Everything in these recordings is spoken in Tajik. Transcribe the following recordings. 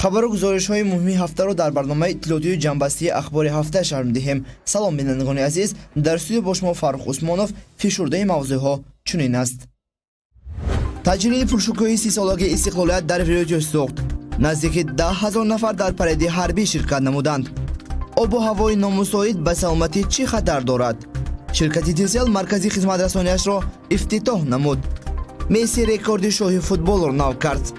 خبر و گزارش‌های مهمی هفته رو در برنامه اطلاعاتی جنبسته اخبار هفته شرح می‌دهیم. سلام بینندگان عزیز، در استودیو با شما فرخ عثمانov. فشرده موضوعها چنین است: تجلیل پرشکوهی 30 ساله استقلالیت در ولایت سوخت. نزدیک 10,000 نفر در پرید حربی شرکت نمودند. آب و هوای نامساعد به سلامتی چه خطر دارد؟ شرکت تیسل مرکزی خدمت رسانی‌اش را افتتاح نمود. مسی رکورد شاهی فوتبال را نو کرد.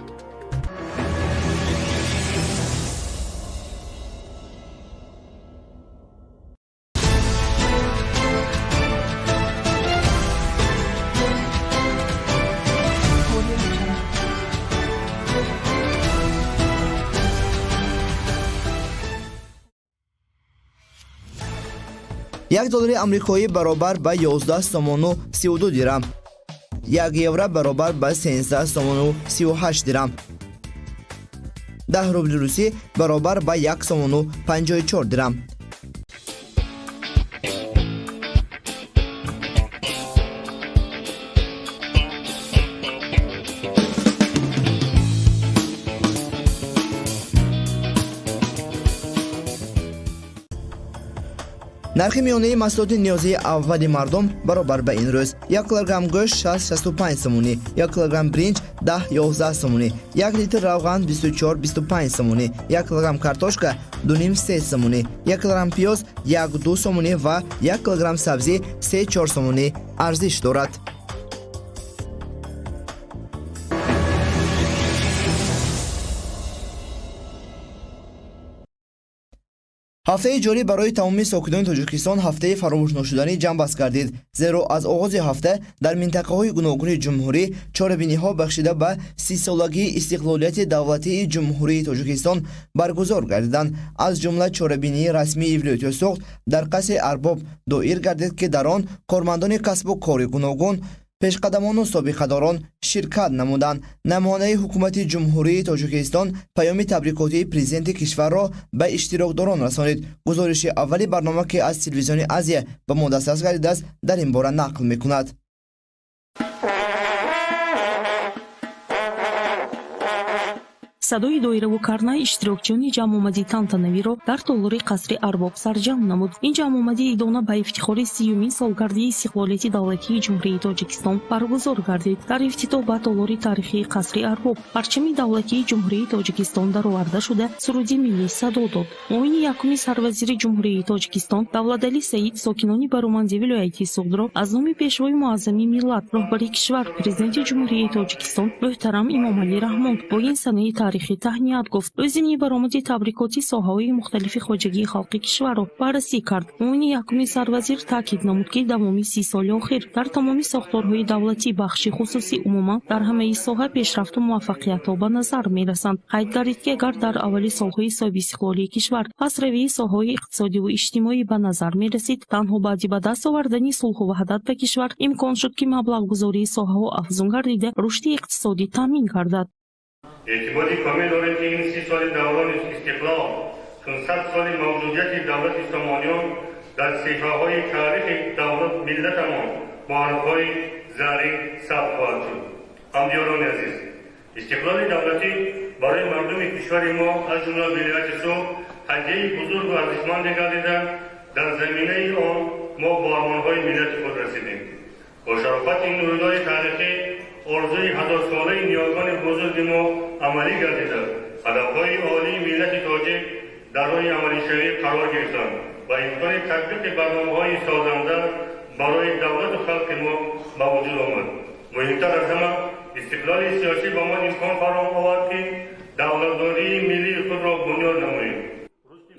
$1 آمریکایی برابر به 11 سوم و 32 درم. 1 یورو برابر به 13 سوم و 38 درم. 10 روبل روسی برابر به 1 سوم و 54 درم. نرخ میانه محصولات نیازی اولی مردم برابر به این روز: 1 کیلوگرم گوشت 65 سومونی، 1 کیلوگرم برنج 10-11 سومونی، 1 لیتر روغن 24-25 سومونی، 1 کیلوگرم کارتوشکا 2.5-3 سومونی، 1 کیلوگرم پیاز 1-2 سومونی و 1 کیلوگرم سبزی 3-4 سومونی ارزش دارد. هفته جاری برای تمامی ساکنان تاجیکستان هفته فراموش نشدنی جنبست گردید، زیرا از آغاز هفته در منطقه‌های گوناگون جمهوری چاره‌بینی‌ها بخشیده به 30 سالگی استقلالیت دولتی جمهوری تاجیکستان برگزار گردیدند. از جمله چاره‌بینی رسمی ولایت سوخت در قصر ارباب دایر گردید که در آن کارمندان کسب و کار گوناگون، پیشقدمان و سابقه‌داران شرکت نمودند. نماینده حکومت جمهوری تاجیکستان پیام تبریکاتی پرزیدنت کشور را به اشتراکداران رسانید. گزارش اولی برنامه که از تلویزیون آزیا به ما دسترس گردیده است در این باره نقل می‌کند. صدای دایره کرنا اشتراکچیانی جمع‌آمدی тантанавиро дар толори қасри арбоб сарҷам намуд. ин ҷамъомадӣ идона ба ифтихори 30-юмин солгардии истиқлолияти давлатии ҷумҳурии тоҷикистон баргузор гардид. дар ифтитоҳ ба толори таърихии қасри арбоб парчами давлатии ҷумҳурии тоҷикистон дароварда шуда суруди миллӣ садо дод. муовини якуми сарвазири ҷумҳурии тоҷикистон давлатали саид сокинони бароманди вилояти суғдро аз номи пешвои муаззами миллат роҳбари кишвар президенти ҷумҳурии тоҷикистон муҳтарам имомалӣ раҳмон бо ин санаи таърихи таҳният гуфт. ӯ зимни баромади табрикоти соҳаҳои мухталифи хоҷагии халқи кишварро баррасӣ кард. муовини якуми сарвазир таъкид намуд ки тамоми 30 соли охир дар тамоми сохторҳои давлатӣ бахши хусусӣ умуман дар ҳамаи соҳа пешрафту муваффақиятҳо ба назар мерасанд. қайд гардид ки агар дар аввали солҳои соҳиби истиқлолии кишвар пасравии соҳаҳои иқтисодиву иҷтимоӣ ба назар мерасид, танҳо баъди ба даст овардани сулҳу ваҳдат ба кишвар имкон шуд ки маблағгузории соҳаҳо афзун гардида рушди иқтисодӣ таъмин гардад. اعتمادی کامل داریم که این 30 سال دوران استقلال 500 سال موجودیت دولت سامانیان در سیحه‌های تاریخ دولت ملتمان با حرف‌های زرین ثبت خواهد شد. همدیاران عزیز، استقلال دولتی برای مردم کشور ما از جمله ولایت سوخت هدیه‌ای بزرگ و ارزشمند گردیده. در زمینه آن ما با آرمان‌های ملت خود رسیدیم. با شرافت این رویداد تاریخی آرزوی 1000 ساله نیاکان بزرگ ما عملی گردیده. هدفهای عالی ملت تاجیک در راه عملی شوی قرار گرفتند و امکان تطبیق برنامه‌های سازنده برای دولت و خلق ما به وجود آمد. مهمتر از همه استقلال سیاسی به ما امکان فراهم آورد که دولتداری ملی خود را بنیاد نماییم.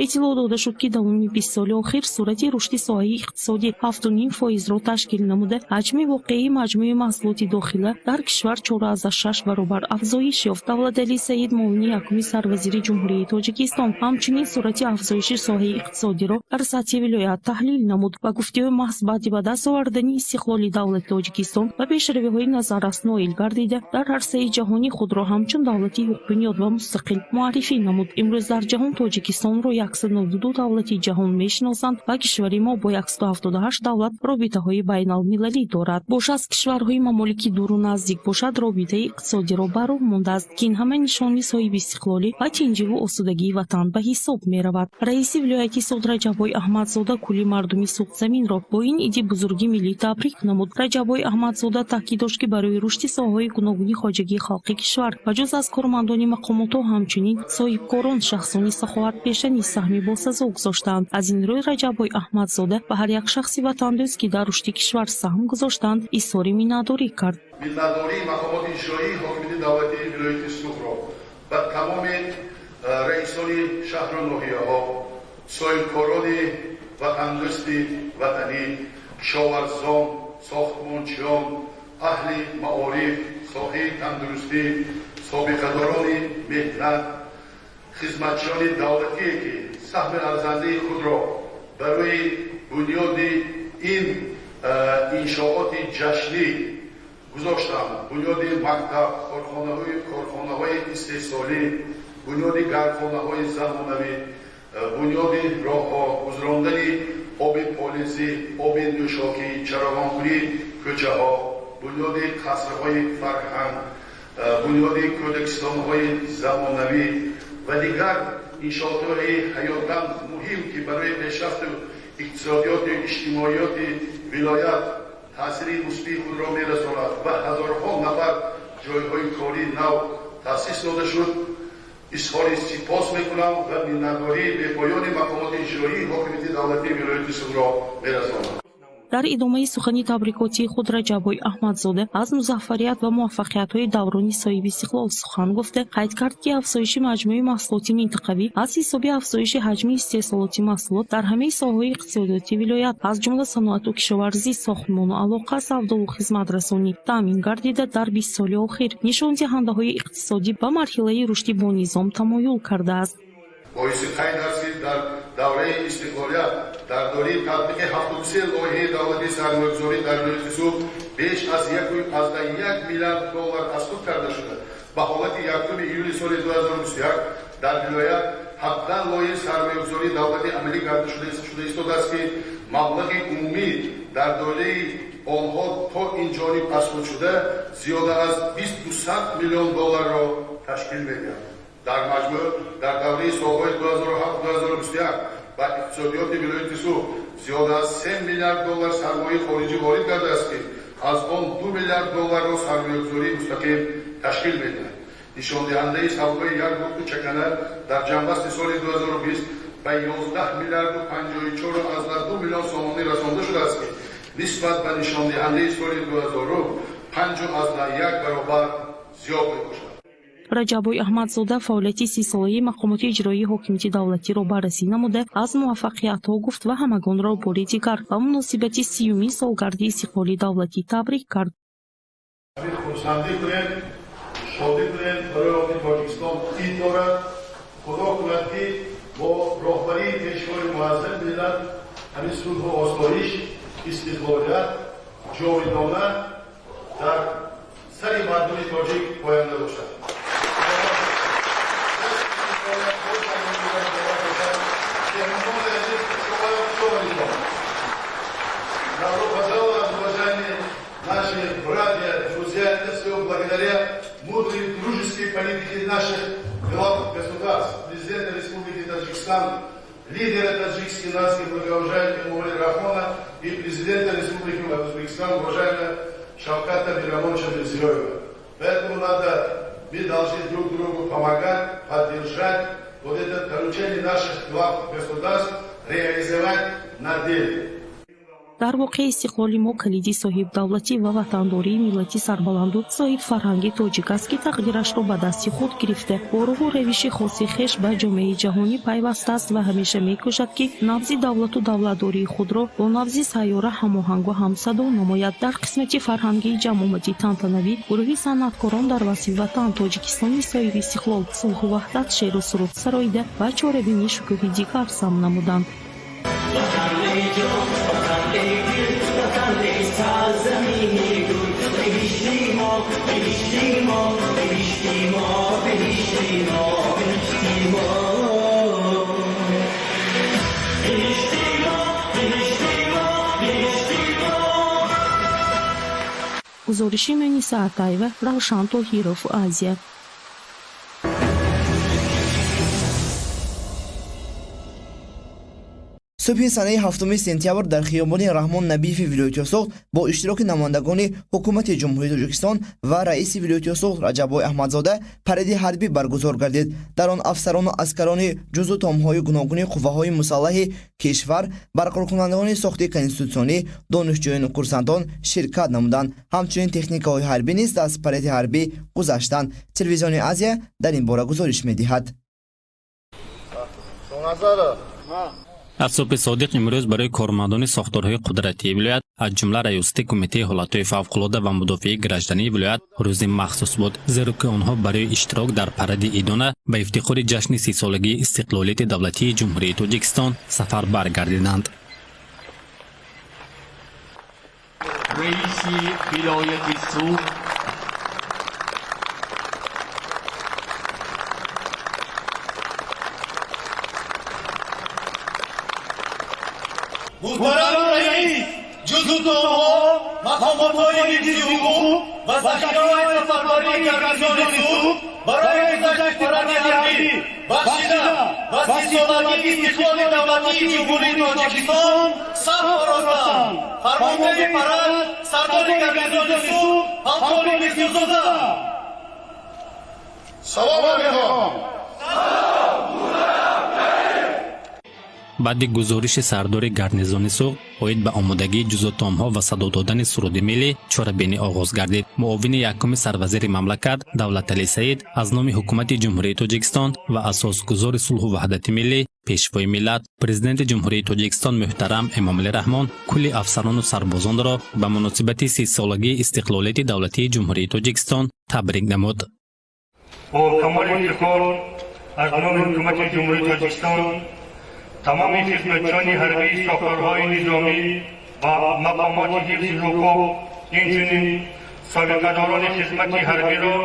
اطلاع дода шуд ки давоми 20 соли охир сурати рушди соҳаи иқтисодӣ 7.5%-ро ташкил намуда, ҳаҷми воқеии маҷмӯи маҳсулоти дохила дар кишвар 4,6 баробар афзоиш ёфт. давлатали саид муовини якуми сарвазири ҷумҳурии тоҷикистон ҳамчунин сурати афзоиши соҳаи иқтисодиро дар сатҳи вилоят таҳлил намуд. ба гуфти ӯ маҳз баъди ба даст овардани истиқлоли давлати тоҷикистон ба пешравиҳои назаррас ноил гардида дар арсаи ҷаҳонӣ худро ҳамчун давлати ҳуқбунёд ва мустақил муаррифӣ намуд. имрӯз дар ҷаҳон тоҷикистонро як 192 давлати ҷаҳон мешиносанд ва кишвари мо бо 178 давлат робитаҳои байналмилалӣ дорад. бошад кишварҳои мамолики дуру наздик бошад робитаи иқтисодиро ба роҳ мондааст ки ин ҳама нишони соҳиби истиқлолӣ ва тинҷиву осудагии ватан ба ҳисоб меравад. раиси вилояти суд Раҷабой Аҳмадзода кулли мардуми Суғдзаминро бо ин иди бузурги миллӣ табрик намуд. Раҷабой Аҳмадзода таъкид дошт ки барои рушди соҳаҳои гуногуни хоҷагии халқи кишвар ва ҷуз аз кормандони мақомотҳо ҳамчунин соҳибкорон шахсони саховатпеша низ саҳми босазо гузоштаанд. аз ин рӯй Раҷабой Аҳмадзода ба ҳар як шахси ватандӯз ки дар рушди кишвар саҳм гузоштанд изҳори миннатдорӣ кард. миннатдории мақомоти иҷроии ҳокимияти давлати вилояти Суғдро ба тамоми раисони шаҳру ноҳияҳо, соҳибкорони ватандӯсти ватанӣ, кишоварзон, сохтмончиён, аҳли маориф, соҳаи тандурустӣ, собиқадорони меҳнат, хизматчиёни давлатие ки саҳми арзандаи худро барои бунёди ин иншооти ҷашнӣ гузоштанд. бунёди мактаб, корхонаҳои истеҳсолӣ, бунёди гархонаҳои замонавӣ, бунёди роҳҳо, гузрондани оби полизӣ, оби нӯшокӣ, чароғонкунии кӯчаҳо, бунёди қасрҳои фарҳанг, бунёди кӯдакстонҳои замонавӣ ва дигар иншоотҳои ҳаётан муҳим ки барои пешрафту иқтисодиёту иҷтимоиёти вилоят таъсири мусбии худро мерасонад ва ҳазорҳо нафар ҷойҳои кори нав таъсис дода шуд. изҳори сипос мекунам ва миннатдории бепоёни мақомоти иҷроии ҳокимияти давлати вилояти Суғдро мерасонам. дар идомаи сухани табрикотии худ Раҷабой Аҳмадзода аз музаффарият ва муваффақиятҳои даврони соҳиби истиқлол сухан гуфта қайд кард ки афзоиши маҷмӯи маҳсулоти минтақавӣ аз ҳисоби афзоиши ҳаҷми истеҳсолоти маҳсулот дар ҳамаи соҳаҳои иқтисодиёти вилоят аз ҷумла саноату кишоварзӣ, сохтмону алоқа, савдову хизматрасонӣ таъмин гардида дар 20 соли охир нишондиҳандаҳои иқтисодӣ ба марҳилаи рушди бонизом тамоюл кардааст. боиси қайд аст ки дар давраи истиқлолият дар дораи татбиқи 73 лоиҳаи давлатии сармоягузорӣ дар вилояти Суғд беш аз 1.1 миллиард доллар расход карда шуда. ба ҳолати 1 июли соли 2021 дар вилоят 17 лоиҳаи сармоягузории давлатӣ амалӣ карда шуда истодааст ки маблағи умумӣ дар доираи онҳо то ин ҷониб расход шуда зиёда аз 200 миллион долларро ташкил медиҳад. дар маҷмӯъ дар давраи солҳои 2007-2021 ба иқтисодиёти вилояти Суғд зиёда аз 3 миллиард доллар сармояи хориҷӣ ворид гардааст ки аз он 2 миллиард долларро сармоягузории мустақим ташкил медиҳад. нишондиҳандаи савдои як гуфту чакана дар ҷанбасти соли 2020 ба 11 миллиарду 54,2 миллион сомонӣ расонда шудааст ки нисбат ба нишондиҳандаи соли 2000 5,1 баробар зиёд мебошад. Раҷабой Аҳмадзода фаъолияти 30 солаи мақомоти иҷроии ҳокимияти давлатиро баррасӣ намуда аз муваффақиятҳо гуфт ва ҳамагонро бори дигар ба муносибати 30-юмин солгарди истиқлоли давлатӣ табрик кард. хурсандӣ кунед, шодӣ кунед, барои оми Тоҷикистон ин дорад. худо кунад ки бо роҳбарии пешвои муаззам миллат ҳамин сулҳу осоиш, истиқлолият ҷовидона дар сари мардуми тоҷик поянда бошад. Добро пожаловать, уважаемые наши братья, друзья. Это все благодаря мудрой дружеской политике наших главных государств, президента Республики Таджикистан, лидера таджикской нации, благоуважаемого Эмомали Рахмона и президента Республики Узбекистан, уважаемого Шавката Мирамоновича Мирзиёева. Поэтому мы должны друг другу помогать, поддержать вот это поручение наших главных государств реализовать на деле. дар воқеъ истиқлоли мо калиди соҳибдавлатӣ ва ватандории миллати сарбаланду соҳибфарҳанги тоҷик аст ки тақдирашро ба дасти худ гирифта бо рӯҳу равиши хоси хеш ба ҷомеаи ҷаҳонӣ пайваста аст ва ҳамеша мекӯшад ки навзи давлату давлатдории худро бо навзи сайёра ҳамоҳангу ҳамсадо намояд. дар қисмати фарҳангии ҷамъомадӣ тантанавӣ гурӯҳи санъаткорон дар василватан Тоҷикистони соҳиби истиқлол, сулҳу ваҳдат, шеру суруд сароида ва чорабинии шукӯҳи дигар сам намуданд. гузориши Муниса Атаева, Равшан Тоҳиров, Азия. صبح سنه 7 سپتامبر در خیابان رحمان نبیف ولایت یوسف با اشتراک نمایندگان حکومت جمهوری تاجیکستان و رئیس ولایت یوسف رجب احمدزاده پرید حربی برگزار گردید. در آن افسران و عسکران جزو تامهای گوناگون قوه‌های مسلح کشور، برقرارکنندگان ساخت کنستیتوسیونی، دانشجویان و کورسانتان شرکت نمودند. همچنین تکنیک‌های حربی نیز از پرید حربی گذشتند. تلویزیون آزیا در این باره گزارش می‌دهد. аз субҳи содиқ имрӯз барои кормандони сохторҳои қудратии вилоят аз ҷумла раёсати кумитаи ҳолатҳои фавқулода ва мудофиаи граждании вилоят рӯзи махсус буд, зеро ки онҳо барои иштирок дар паради идона ба ифтихори ҷашни 30-солагии истиқлолияти давлатии ҷумҳурии Тоҷикистон сафарбар гардиданд. раиси вилояти Суғ محترم رئیس، جزو تام‌ها، مقامات‌های حفظی حقوق و ذخیره‌های سفربری گردشگری سوخت برای گذشت پرد حربی بخشیدن و 30 سالگی استقلال دولتی جمهوری تاجیکستان صف آراستند. فرمانده پرد سردار گردشگری سوخت همکار بسیارزاده. سلام علیکم. баъди гузориши сардори гарнизони суғ оид ба омодагии ҷузӯтомҳо ва садо додани суруди миллӣ чорабинӣ оғоз гардид. муовини якуми сарвазири мамлакат Давлатали Саид аз номи ҳукумати ҷумҳурии Тоҷикистон ва асосгузори сулҳу ваҳдати миллӣ, пешвои миллат, президенти ҷумҳурии Тоҷикистон муҳтарам Эмомалӣ Раҳмон кулли афсарону сарбозонро ба муносибати 30-солагии истиқлолияти давлатии ҷумҳурии Тоҷикистон табрик намуд. با کمال افتخار از نام حکومت جمهوری تاجیکستان تمام خدمتچان حربی ساختارهای نظامی و مقامات حفظ حقوق اینچنین سابقه‌داران خدمت حربی را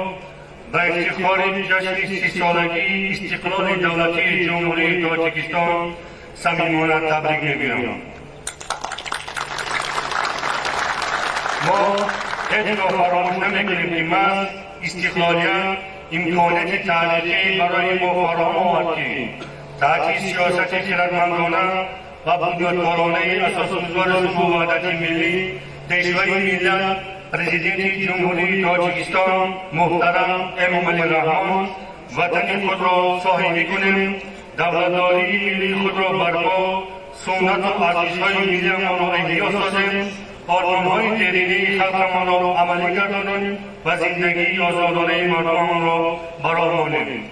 به افتخار جشن 30 سالگی استقلال دولتی جمهوری تاجیکستان صمیمانه تبریک می‌گویم. ما هیچگاه فراموش نمی‌کنیم که محض استقلالیت امکانات تاریخی برای ما فراهم آمد که تحت سیاست خردمندانه و بنیادکارانه اساسگذار سلوح وحدت ملی پیشوای ملت پرزیدنت جمهوری تاجیکستان محترم امامعلی رحمان وطن خود را صاحبی کنیم، دولتداری ملی خود را برپا، سنت و ارزش‌های ملیمان را احیا سازیم، آرمان‌های تحریری خلقمان را عملی گردانیم و زندگی آزادانه مردمان را برآوریم.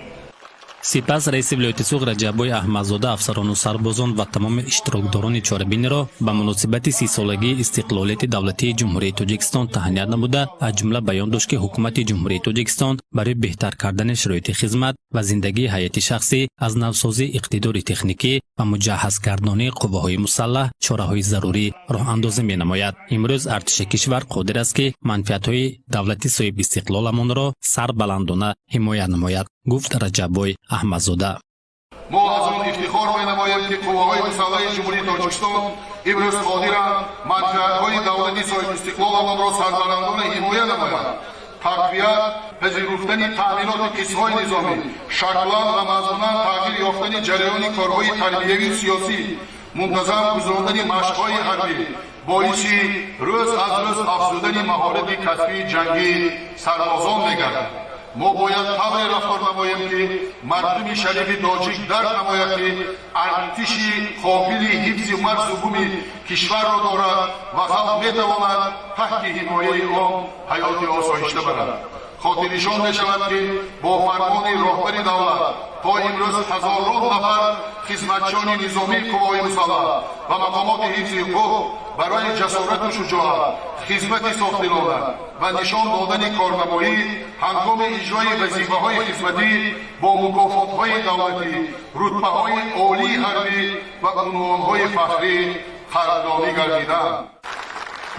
сипас раиси вилояти суғ Раҷабой Аҳмадзода афсарону сарбозон ва тамоми иштирокдорони чорабиниро ба муносибати 30-солагии истиқлолияти давлатии ҷумҳурии Тоҷикистон таҳният намуда, аз ҷумла баён дошт ки ҳукумати ҷумҳурии Тоҷикистон барои беҳтар кардани шароити хизмат ва зиндагии ҳайати шахсӣ аз навсозии иқтидори техникӣ ва муҷаҳҳазгардонии қувваҳои мусаллаҳ чораҳои зарурӣ роҳандозӣ менамояд. имрӯз артиши кишвар қодир аст ки манфиатҳои давлати соҳиб истиқлоламонро сарбаландона ҳимоя намояд, гуфт Раҷабой Аҳмадзода. ما از آن افتخار می‌نماییم که قوه‌های مسلح جمهوری تاجیکستان امروز قادرند منفعت‌های دولتی صاحب استقلالمان را سربلندانه حمایت نمایند. تقویت، پذیرفتن تأمینات قسم‌های نظامی، شکلاً و مضموناً تغییر یافتن جریان کارهای تربیوی و سیاسی، منتظم گذراندن مشق‌های حربی باعث روز از روز افزودن مهارت کسبی جنگی سربازان می‌گردد. ما باید طبع رفتار نماییم که مردم شریف تاجیک درک نماید که ارتش قابل حفظ مرز و بوم کشور را دارد و خلق میتواند تحت حمایه آن حیات آسایشته برد. خاطرنشان میشود که با فرمان راهبر دولت تا امروز هزاران نفر خدمتچان نظامی قوای مسلح و مقامات حفظ حقوق برای جسارت و شجاعت، خدمت ساختگانه و نشان دادن کارنمایی هنگام اجرای وظیفه‌های خدمتی با مکافات‌های دولتی، رتبه‌های عالی حربی و عنوان‌های فخری قدردانی گردیدند.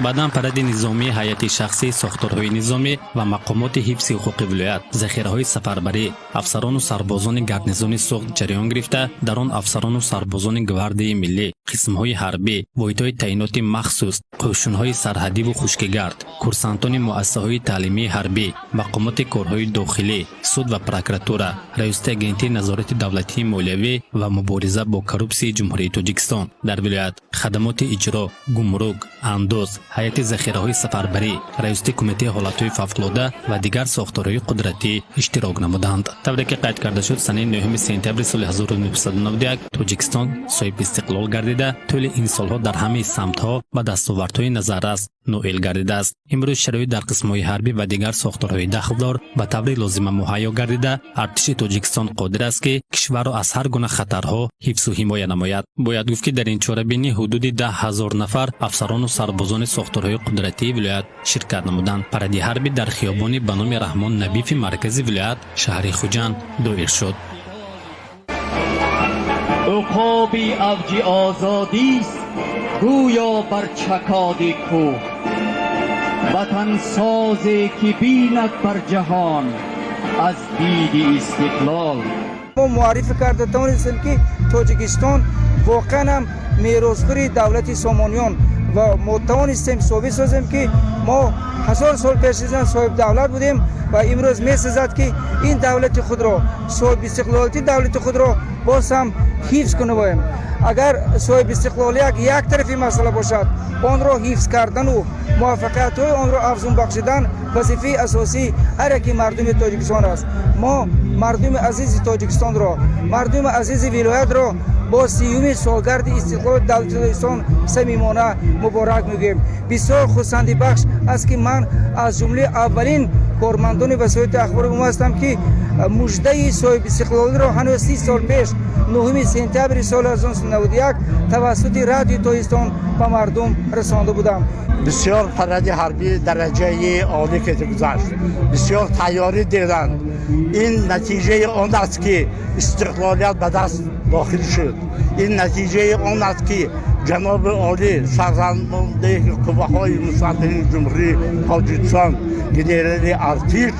баъдан паради низомии ҳайати шахсӣ, сохторҳои низомӣ ва мақомоти ҳифзи ҳуқуқи вилоят, захираҳои сафарбарӣ, афсарону сарбозони гарнизони суғд ҷараён гирифта, дар он афсарону сарбозони гвардияи миллӣ, қисмҳои ҳарбӣ, воҳидҳои таъиноти махсус, қӯшунҳои сарҳадиву хушкигард, курсантони муассисаҳои таълимии ҳарбӣ, мақомоти корҳои дохилӣ, суд ва прокуратура, раёсати агентии назорати давлатии молиявӣ ва мубориза бо коррупсияи ҷумҳурии Тоҷикистон дар вилоят, хадамоти иҷро, гумрук, андоз, ҳайати захираҳои сафарбарӣ, раёсати кумитаи ҳолатҳои фавқулода ва дигар сохторҳои қудратӣ иштирок намуданд. Тавре ки қайд карда шуд, санаи 9 сентябри соли 1991 Тоҷикистон соҳиби истиқлол гардида, тӯли ин солҳо дар ҳамаи самтҳо ба дастовардҳои назаррас ноил гардидааст. имрӯз шароит дар қисмҳои ҳарбӣ ва дигар сохторҳои дахлдор ба таври лозима муҳайё гардида, артиши Тоҷикистон қодир аст ки кишварро аз ҳар гуна хатарҳо ҳифзу ҳимоя намояд. бояд гуфт ки дар ин чорабинӣ ҳудуди 10,000 нафар афсарону сарбозони сохторҳои қудратии вилоят ширкат намуданд. паради ҳарбӣ дар хиёбони ба номи Раҳмон Набифи маркази вилоят шаҳри Хуҷанд доир шуд. عقابی اوج آزادی است گویا بر چکاد کوه وطن سازی که بیند بر جهان از دید استقلال. ما معرفی کرده توانستیم که تاجیکستان واقعا هم میراثخوری دولت سامانیان و ما توانستیم ثابت سازیم که ما 1000 سال پیش از آن صاحب دولت بودیم و امروز می‌سزد که این دولت خود را صاحب استقلالیت دولت خود را باز هم حفظ کنیم. اگر صاحب استقلالیت یک طرفی مسئله باشد، آن را حفظ کردن و موفقیت‌های آن را افزون بخشیدن وظیفه اساسی هر یک مردم تاجیکستان است. ما مردم عزیز تاجیکستان را، مردم عزیز ولایت را با 30 سالگرد استقلال دولت تاجیکستان صمیمانه مبارک میگیم. بسیار خرسندی بخش است که من از جمله اولین کارمندان وسایل اخبار عمومی هستم که مژده صاحب استقلالی را هنوز 30 سال پیش 9 سپتامبر سال 1991 توسط رادیو تاجیکستان به مردم رسانده بودم. بسیار پرده حربی درجه عالی که گذشت، بسیار تیاری دیدند. این نتیجه آن است که استقلالیت به دست داخل شد. این نتیجه آن است که جناب عالی سرزنده قوه‌های مسلح جمهوری تاجیکستان گنرال ارتش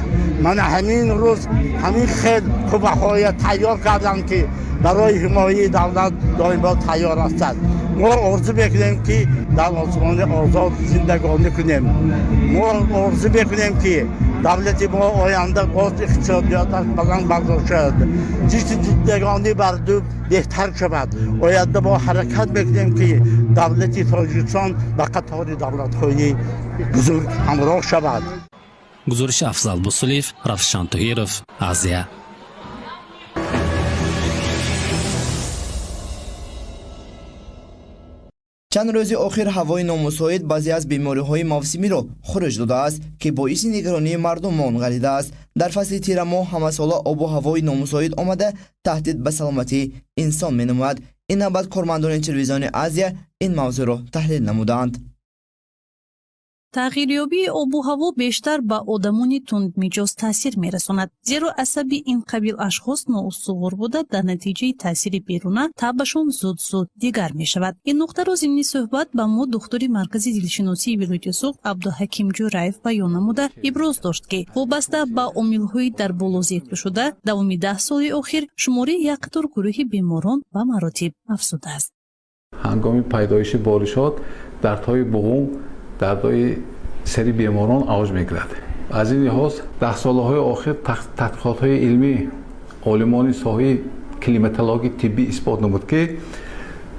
من همین روز همین خیل قوه‌های تیار کردند که برای حمایت دولت دائما تیار هستند. ما آرزو میکنیم که در آسمان آزاد زندگانی کنیم. ما آرزو میکنیم که دولت ما آینده باز اقتصادیاتش بلند برداشت، زیست زندگانی مردم بهتر شود. آینده ما حرکت میکنیم که دولت تاجیکستان به قطار دولت‌های بزرگ همراه شود. گزارش افضل بوسلیف، رفشان طاهرов، آزیا. چند روز آخر هوای نامساعد بعضی از بیماری‌های موسمی را خروج داده است که باعث نگرانی مردمان گردیده است. در فصل تیر ماه همه ساله آب و هوای نامساعد آمده تهدید به سلامتی انسان می‌نماید. این نوبت کارمندان تلویزیون آزیا این موضوع را تحلیل نمودند. تغییریابی آب و هوا بیشتر به آدمانی تندمیجاز تاثیر میرساند، زیرا عصبی این قبیل اشخاص نااستوار بوده در نتیجه تاثیر بیرونه تبشون زود دیگر می شود. این نقطه را ضمن صحبت با ما دکتر مرکز دلشناسی ولایت سوغد عبدالحکیم جورایف بیان نموده ابراز داشت که وابسته به عامل‌های در بالا ذکر شده داوم 10 سال اخیر شماره یک قطار گروه بیماران و مراتب افزوده است. هنگام پیدایش بارشات دردهای بوم، دردهای سری بیماران اوج میگیرد. از این لحاظ در سالهای آخر تحقیقات‌های علمی عالمان ساحه کلیماتولوژی طبی اثبات نمود که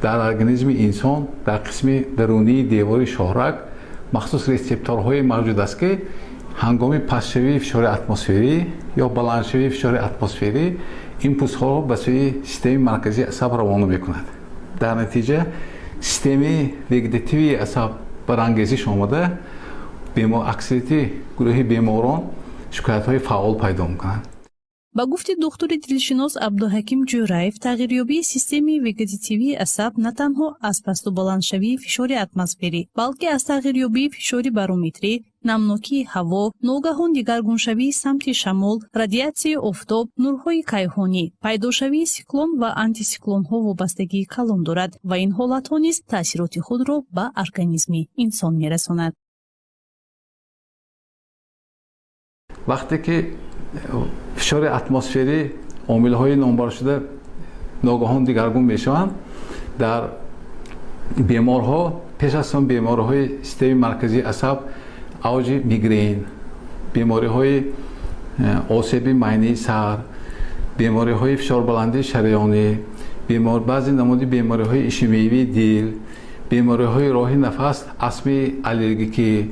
در ارگانیسم انسان در قسم درونی دیوار شاهرگ مخصوص ریسپتورهای موجود است که هنگام پس‌شوی فشار اتمسفری یا بلندشوی فشار اتمسفری ایمپولس‌ها را به سوی سیستم مرکزی عصب روانه می‌کند. در نتیجه سیستم وگتاتیوی عصب برانگیزش آمده اکثریت گروه بیماران شکایت‌های فعال پیدا می‌کنند. با گفت دکتر دلشناس عبدالحکیم جوراєв تغییریابی سیستم وگتاتیوی عصب نه تنها از پست و بلندشوی فشار اتمسفری بلکه از تغییریابی فشار بارومتری، نمناکی هوا، ناگهان دگرگونشوی سمت شمال، رادیاسیای آفتاب، نورهای کیهانی، پیداشوی سیکلون و آنتی سیکلون ها وابستگی کلان دارد و این حالت ها نیز تاثیرات خود را به ارگانیسم انسان می‌رساند. وقتی که فشار اتمسفری عامل‌های نامبر شده ناگهان دگرگون میشوند در بیمارها پیش از آن بیماری‌های سیستم مرکزی عصب اوج میگرین، بیماری‌های آسیب معده‌ای سر، بیماری‌های فشار بلندی شریانی، بعضی نمودی بیماری‌های ایشیمیایی دل، بیماری‌های راه نفس، استم آلرژیکی،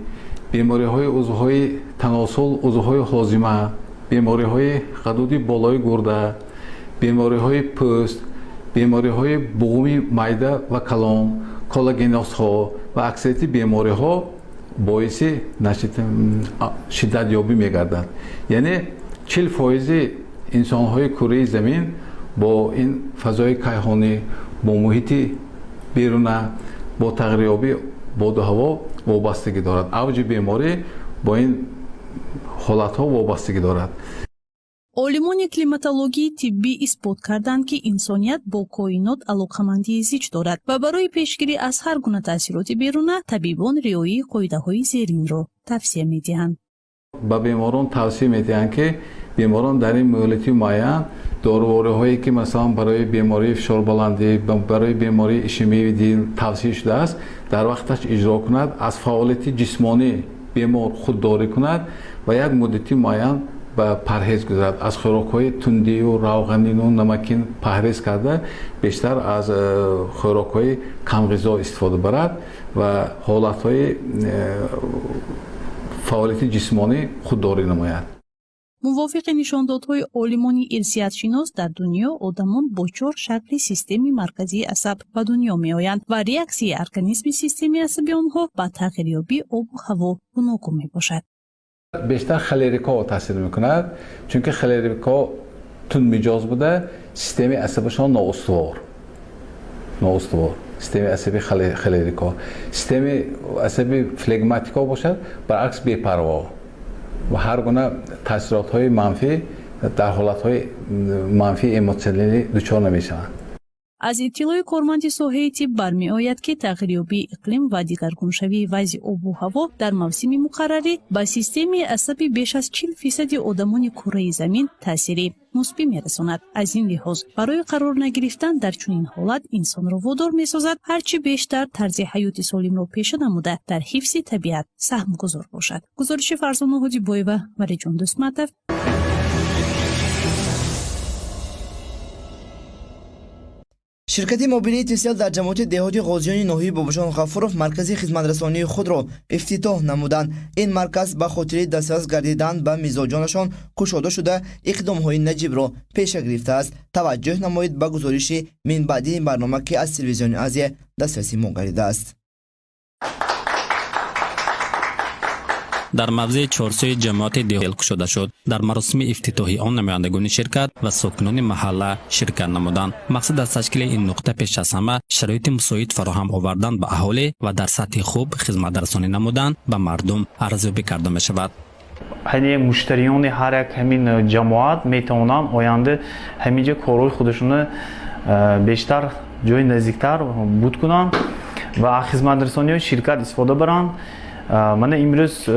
بیماری‌های عضوهای تناسل، عضوهای هاضمه، بیماری‌های غدود بالای گرده، بیماری‌های پوست، بیماری‌های بومی معده و کلام، کلاژنوزها و اکثریت بیماری‌ها باعث شدت یابی می‌گردند. یعنی 40% انسان‌های کره زمین با این فضای کیهانی، با محیط بیرون، با تغییریابی باد و هوا وابستگی دارد. اوج بیماری با این حالت‌ها وابستگی دارد. عالمان کلیماتولوژی طبی اثبات کردند که انسانیت با کائنات علاقه‌مندی زیاد دارد و برای پیشگیری از هر گونه تاثیرات بیرون طبیبان رعایت قاعده‌های زیرین را توصیه می‌دهند. به بیماران توصیه می‌دهند که بیماران در این مهلتی معین داروهایی که مثلا برای بیماری فشار بلندی، برای بیماری ایشیمی دل توصیه شده است در وقتش اجرا کند، از فعالیت جسمانی بیمار خودداری کند و یک مدتی معین به پرهیز گذارد. از خوراک‌های تندی و روغنین و نمکین پرهیز کرده بیشتر از خوراک‌های کم غذا استفاده برد و حالت‌های فعالیت جسمانی خودداری نماید. موافق نشاندادهای عالمان ارثیات‌شناس در دنیا آدمان با 4 شکل سیستم مرکزی عصب به دنیا می‌آیند و ریاکسی ارگانیسم سیستم عصبی آنها به تغییریابی آب و هوا گوناگون میباشد. بیشتر خلریکا تاثیر میکند چون که خلریکا تند مجاز بوده، سیستم عصبشان نااستوار. سیستم عصبی خلریکا، سیستم عصبی فلگماتیکا باشد برعکس بی‌پروا و هر گونه تاثیرات‌های منفی در حالت‌های منفی ایموشنالی دچار نمی‌شوند. از اطلاع کارمند ساحه طب برمی‌آید که تغییریابی اقلیم و دگرگونشوی وضع آب و هوا در موسم مقرره به سیستم عصبی بیش از 40% آدمان کره زمین تأثیر مثبت می‌رساند. از این لحاظ برای قرار نگرفتن در چنین حالت انسان را وادار می‌سازد هرچی بیشتر طرز حیات سالم را پیشه نموده در حفظ طبیعت سهم گذار باشد. گزارش فرزانه حاجی‌بایوه و رجان دستمتف. شرکت موبیلی تیسیل در جمعیت دهاتی غازیان ناحیه باباشان غفورов مرکز خدمترسانی خود را افتتاح نمودند. این مرکز به خاطر دسترس گردیدن به میزبانشان گشوده شده اقدام‌های نجیب را پیش گرفته است. توجه نمایید به گزارش من بعدی این برنامه که از تلویزیون آزیا دسترسی ما گردیده است. در موضع 400 جماعت دهل کشوده شد. در مراسم افتتاحی آن نمایندگان شرکت و ساکنان محله شرکت نمودند. مقصد از تشکیل این نقطه پیش از همه شرایط مساعد فراهم آوردن به اهالی و در سطح خوب خدمت رسانی نمودن به مردم ارزیابی کرده می شود. یعنی مشتریان هر یک همین جماعت میتونن آینده همینجا کارهای خودشون بیشتر جای نزدیکتر بود کنن و خدمت رسانی شرکت استفاده برن. من امروز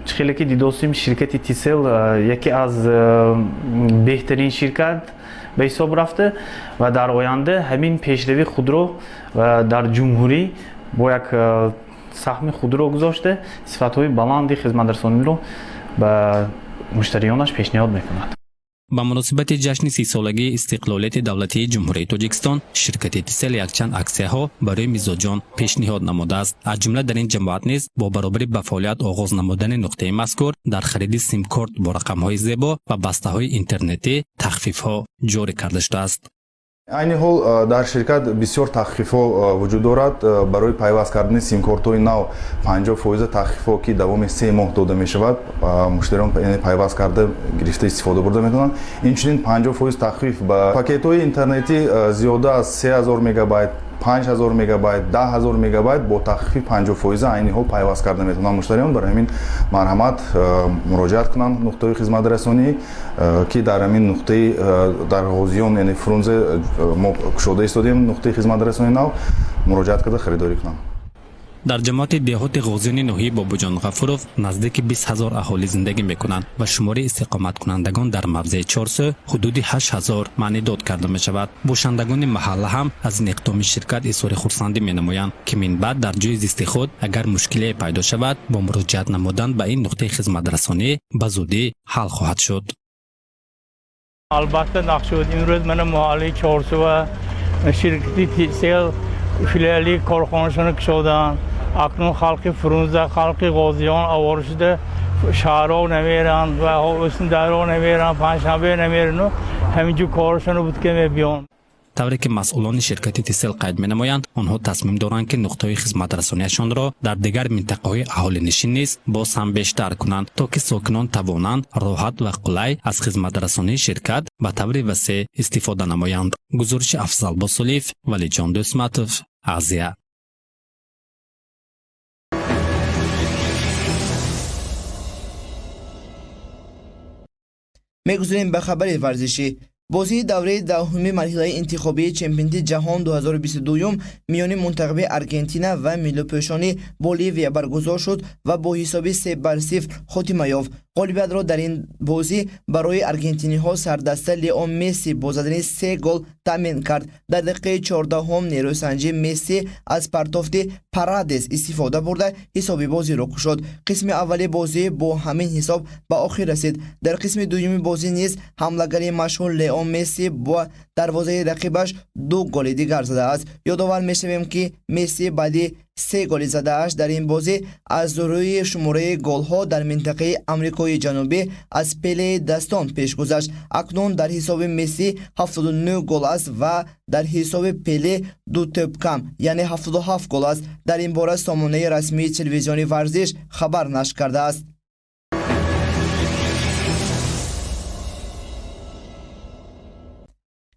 خیلی که دیدیم شرکت تیسل یکی از بهترین شرکت به حساب رفته و در آینده همین پیشروی خود رو و در جمهوری با یک سهم خود رو گذاشته صفت‌های بلند خدمت رسانی رو به مشتریانش پیشنهاد میکند. با مناسبت جشن 30 سالگی استقلالیت دولتی جمهوری تاجیکستان شرکت تیسل یکچند اکسیه‌ها برای میزبان پیشنهاد نموده است. از جمله در این جماعت نیز با برابری به فعالیت آغاز نمودن نقطه مذکور در خرید سیم کارت با رقم‌های زیبا و بسته‌های اینترنتی تخفیف‌ها جاری کرده شده است. айни ҳол дар ширкат бисёр тахфифҳо вуҷуд дорад. Барои пайваст кардани симкортҳои нав 50% тахфифҳо ки давоми 3 моҳ дода мешавад, муштариён пайваст карда гирифта истифода бурда метавонанд. Инчунин 50% тахфиф ба пакетҳои интернетӣ зиёда аз 3000 мегабайт, 5000 мегабайт, 10000 мегабайт бо тахфифи 50% айни ҳол пайваст карда метавонанд муштариён. Барои ҳамин марҳамат муроҷиат кунанд нуқтаи хизматрасонӣ ки дар ҳамин нуқтаи дар ғозиён яъне фрунзе мо кушода истодем нуқтаи хизматрасонии нав муроҷиат карда харидорӣ кунанд. дар ҷамоати деҳоти ғозиёни ноҳияи Бобуҷон Ғафуров наздики 20 000 аҳолӣ зиндагӣ мекунанд ва шумори истиқоматкунандагон дар мавзеи Чорсу ҳудуди 8 000 маънидод карда мешавад. Бошандагони маҳалла ҳам аз ин иқдоми ширкат изҳори хурсандӣ менамоянд ки минбаъд дар ҷойи зисти худ агар мушкилие пайдо шавад бо муроҷиат намудан ба ин нуқтаи хизматрасонӣ ба зудӣ ҳал хоҳад шуд. албатта нақшуд имрӯз мана маҳаллаи Чорсу ва ширкати Тисел филиали корхонашона кушоданд. акнун халқи Фрунзе, халқи Ғозиён овора шуда шаҳрҳо намеранд ва Ҳусндайро намеранд, Панҷшанбе намеранд. ҳаминҷо корашона буд ки мебиёнд. тавре ки масъулони ширкати Тисел қайд менамоянд, онҳо тасмим доранд ки нуқтаҳои хизматрасониашонро дар дигар минтақаҳои аҳолинишин низ боз ҳам бештар кунанд, то ки сокинон тавонанд роҳат ва қулай аз хизматрасонии ширкат ба таври васеъ истифода намоянд. гузориши Афзал Босулиев, Валиҷон Дӯсматов, Азия. мегузорем ба хабари варзишӣ. бозии давраи даҳуми марҳилаи интихобии чемпионати ҷаҳон 2022 миёни мунтахаби Аргентина ва миллипӯшони Боливия баргузор шуд ва бо ҳисоби 3-0 хотима ёфт. ғолибиятро дар ин бозӣ барои аргентиниҳо сардаста Лео Месси бо задани 3 гол таъмин кард. дар дақиқаи 14 нерӯсанҷӣ Месси аз партофти Парадес истифода бурда ҳисоби бозиро кушод. қисми аввали бозӣ бо ҳамин ҳисоб ба охир расид. дар қисми дуюми бозӣ низ ҳамлагари машҳур Лео Месси бо дарвозаи рақибаш 2 голи дигар задааст. ёдовар мешавем ки Месси баъди 3 голи задааш дар ин бозӣ аз рӯи шумораи голҳо дар минтақаи Амрикои Ҷанубӣ аз Пелеи дастон пеш гузашт. акнун дар ҳисоби Месси 79 гол аст ва дар ҳисоби Пеле 2 тӯб кам, яъне 77 гол аст. дар ин бора сомонаи расмии телевизиони варзиш хабар нашр кардааст.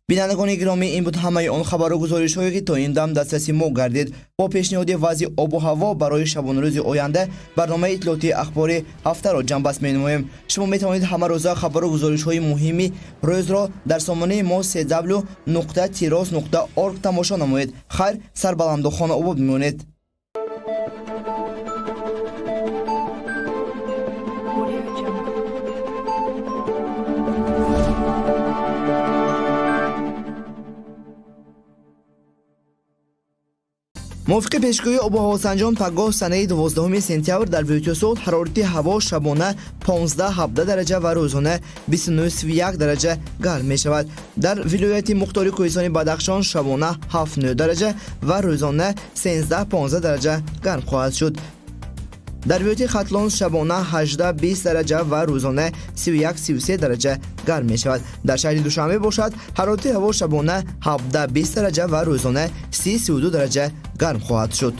бинандагони гиромӣ, ин буд ҳамаи он хабару гузоришҳое ки то ин дам дастрасӣ мо гардид. бо пешниҳоди вазъи обу ҳаво барои шабонарӯзи оянда барномаи иттилоотии ахбори ҳафтаро ҷамъбаст менамоем. шумо метавонед ҳамарӯза хабару гузоришҳои муҳими рӯзро дар сомонаи мо cw.tiros.org тамошо намоед. хайр, сарбаланду хонаобод мемонед. мувофиқи пешгоҳии обу ҳавосанҷон паггоҳ санаи 12 сентябр дар Витюсол ҳарорати ҳаво шабона 15-17 дараҷа ва рӯзона 29-31 дараҷа гарм мешавад. дар вилояти Мухтори Кӯҳистони Бадахшон шабона 7-9 дараҷа ва рӯзона 13-15 дараҷа гарм хоҳад шуд. дар вилояти Хатлон шабона 18-20 дараҷа ва рӯзона 31-33 дараҷа гарм мешавад. дар шаҳри Душанбе бошад ҳарорати ҳаво шабона 17-20 дараҷа ва рӯзона 30-32 дараҷа гарм хоҳад шуд.